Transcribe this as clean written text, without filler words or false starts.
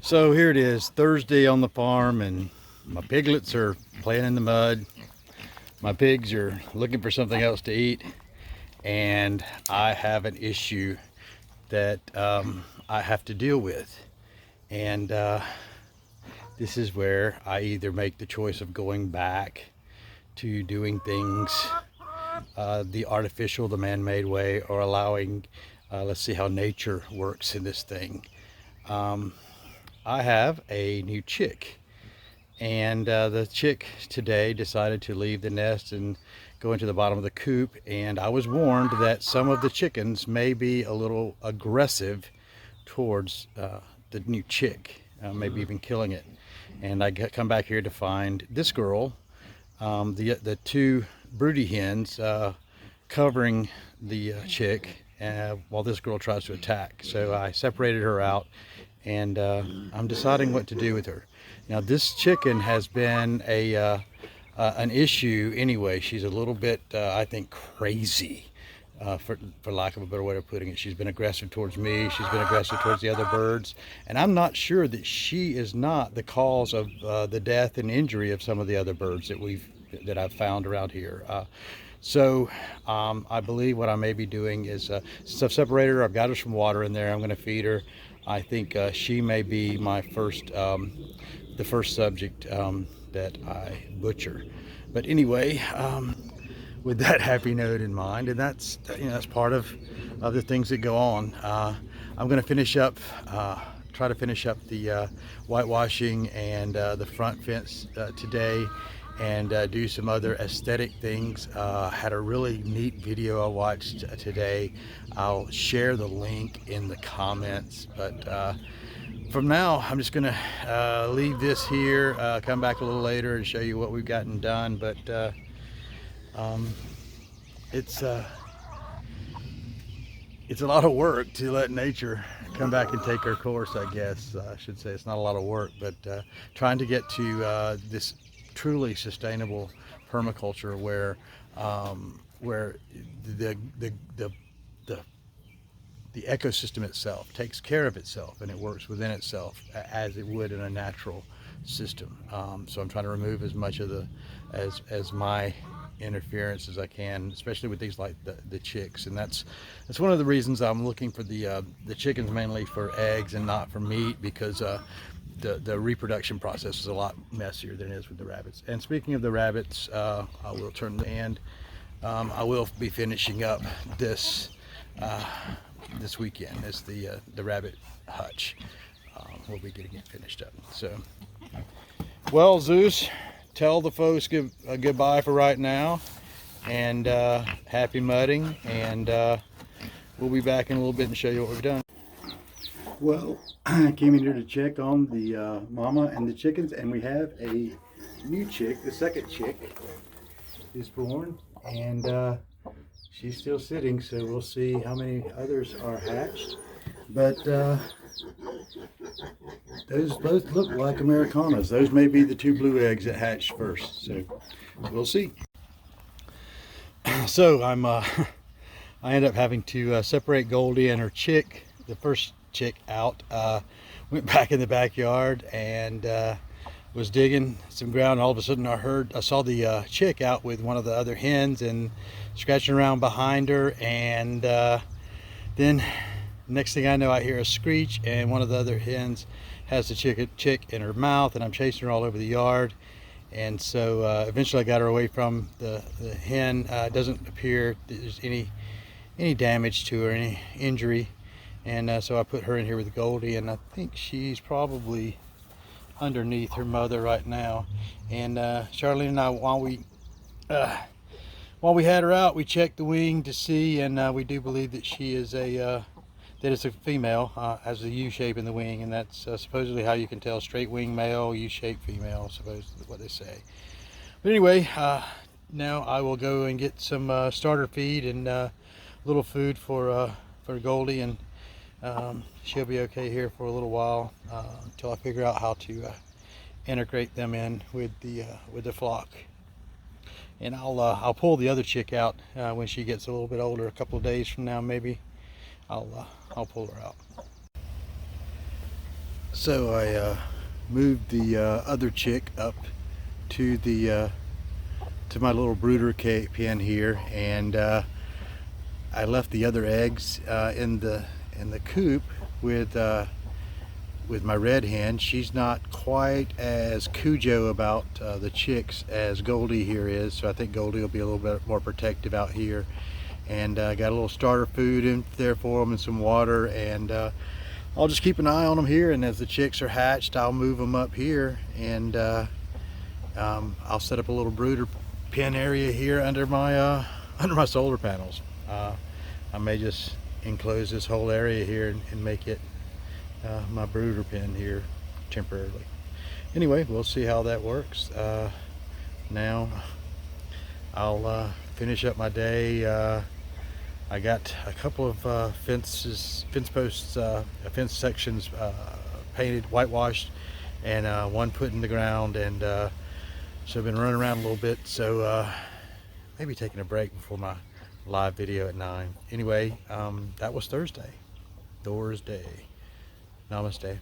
So here it is, Thursday on the farm, and my piglets are playing in the mud. My pigs are looking for something else to eat, and I have an issue that I have to deal with. And this is where I either make the choice of going back to doing things the artificial, the man-made way, or allowing, let's see how nature works in this thing. I have a new chick, and the chick today decided to leave the nest and go into the bottom of the coop, and I was warned that some of the chickens may be a little aggressive towards the new chick, maybe even killing it. And I come back here to find this girl, the two broody hens covering the chick while this girl tries to attack. So I separated her out, and I'm deciding what to do with her. Now, this chicken has been an issue anyway. She's a little bit, I think, crazy, for lack of a better way of putting it. She's been aggressive towards me. She's been aggressive towards the other birds, and I'm not sure that she is not the cause of the death and injury of some of the other birds that I've found around here. So I believe what I may be doing is, since I've separated her, I've got her some water in there. I'm going to feed her. I think she may be my the first subject that I butcher. But anyway, with that happy note in mind, and that's part of the things that go on. I'm going to finish up, try to finish up the whitewashing and the front fence today, and do some other aesthetic things. Had a really neat video I watched today. I'll share the link in the comments, but from now I'm just gonna leave this here, come back a little later and show you what we've gotten done. But it's a lot of work to let nature come back and take her course, I guess. I should say it's not a lot of work, but trying to get to this truly sustainable permaculture where the ecosystem itself takes care of itself and it works within itself as it would in a natural system. So I'm trying to remove as much of as my interference as I can, especially with things like the chicks. And that's one of the reasons I'm looking for the chickens mainly for eggs and not for meat, because the reproduction process is a lot messier than it is with the rabbits. And speaking of the rabbits, I will turn the end. I will be finishing up this weekend. It's the rabbit hutch. We'll be getting it finished up. So, well, Zeus, tell the folks goodbye for right now, and happy mudding, and we'll be back in a little bit and show you what we've done. Well, I came in here to check on the mama and the chickens, and we have a new chick. The second chick is born, and she's still sitting, so we'll see how many others are hatched. But those both look like Americanas. Those may be the two blue eggs that hatched first, so we'll see. So I end up having to separate Goldie and her chick, the first chick, out. Went back in the backyard and was digging some ground. All of a sudden I saw the chick out with one of the other hens and scratching around behind her, and then next thing I know, I hear a screech, and one of the other hens has the chick in her mouth, and I'm chasing her all over the yard. And so eventually I got her away from the hen. It doesn't appear there's any damage to her, any injury. And so I put her in here with Goldie, and I think she's probably underneath her mother right now. And Charlene and I, while we had her out, we checked the wing to see, and we do believe that she is that it's a female, has a U shape in the wing, and that's supposedly how you can tell: straight wing male, U shape female, supposedly what they say. But anyway, now I will go and get some starter feed and little food for Goldie, and she'll be okay here for a little while until I figure out how to integrate them in with the flock. And I'll pull the other chick out when she gets a little bit older, a couple of days from now maybe. I'll pull her out. So I moved the other chick up to the to my little brooder pen here, and I left the other eggs in the coop with my red hen. She's not quite as cujo about the chicks as Goldie here is, so I think Goldie will be a little bit more protective out here. And got a little starter food in there for them and some water, and I'll just keep an eye on them here, and as the chicks are hatched, I'll move them up here, and I'll set up a little brooder pen area here under my solar panels. I may just enclose this whole area here and make it my brooder pen here temporarily. Anyway, we'll see how that works. Now I'll finish up my day. I got a couple of fence posts, fence sections painted, whitewashed, and one put in the ground, and so I've been running around a little bit, so maybe taking a break before my live video at 9. Anyway, that was Thursday. Namaste.